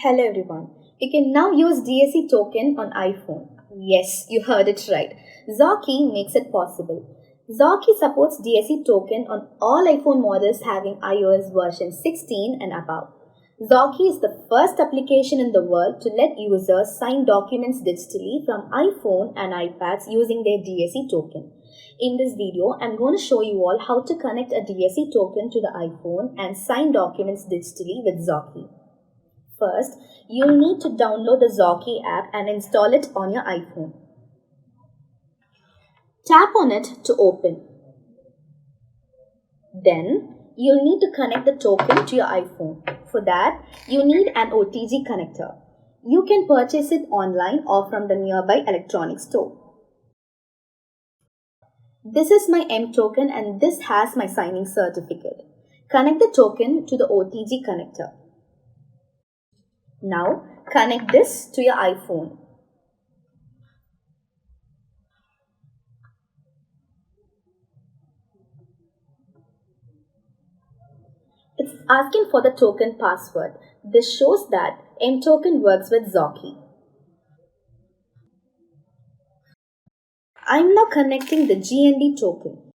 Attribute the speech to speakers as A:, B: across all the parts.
A: Hello everyone. You can now use DSC token on iPhone. Yes, you heard it right. xorkee makes it possible. xorkee supports DSC token on all iPhone models having iOS version 16 and above. xorkee is the first application in the world to let users sign documents digitally from iPhone and iPads using their DSC token. In this video, I'm going to show you all how to connect a DSC token to the iPhone and sign documents digitally with xorkee. First, you'll need to download the xorkee app and install it on your iPhone. Tap on it to open. Then, you'll need to connect the token to your iPhone. For that, you need an OTG connector. You can purchase it online or from the nearby electronics store. This is my M token and this has my signing certificate. Connect the token to the OTG connector. Now, connect this to your iPhone. It's asking for the token password. This shows that mToken works with xorkee. I'm now connecting the GND token.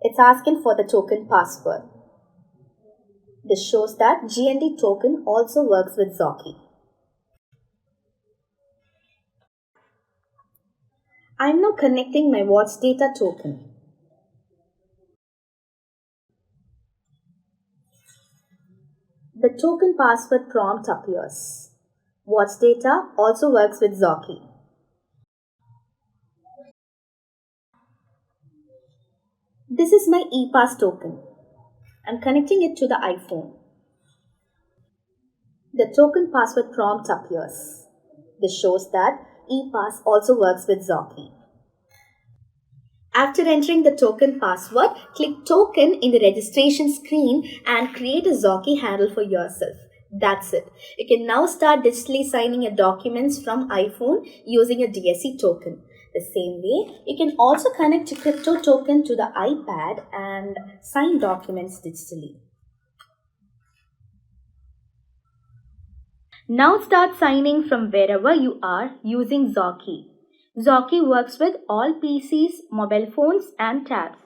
A: It's asking for the token password. This shows that GND token also works with xorkee. I'm now connecting my watch data token. The token password prompt appears. Watch data also works with xorkee. This is my ePass token. I'm connecting it to the iPhone. The token password prompt appears. This shows that ePass also works with xorkee. After entering the token password, click Token in the registration screen and create a xorkee handle for yourself. That's it. You can now start digitally signing your documents from iPhone using a DSC token. The same way, you can also connect your crypto token to the iPad and sign documents digitally. Now start signing from wherever you are using xorkee. xorkee works with all PCs, mobile phones and tabs.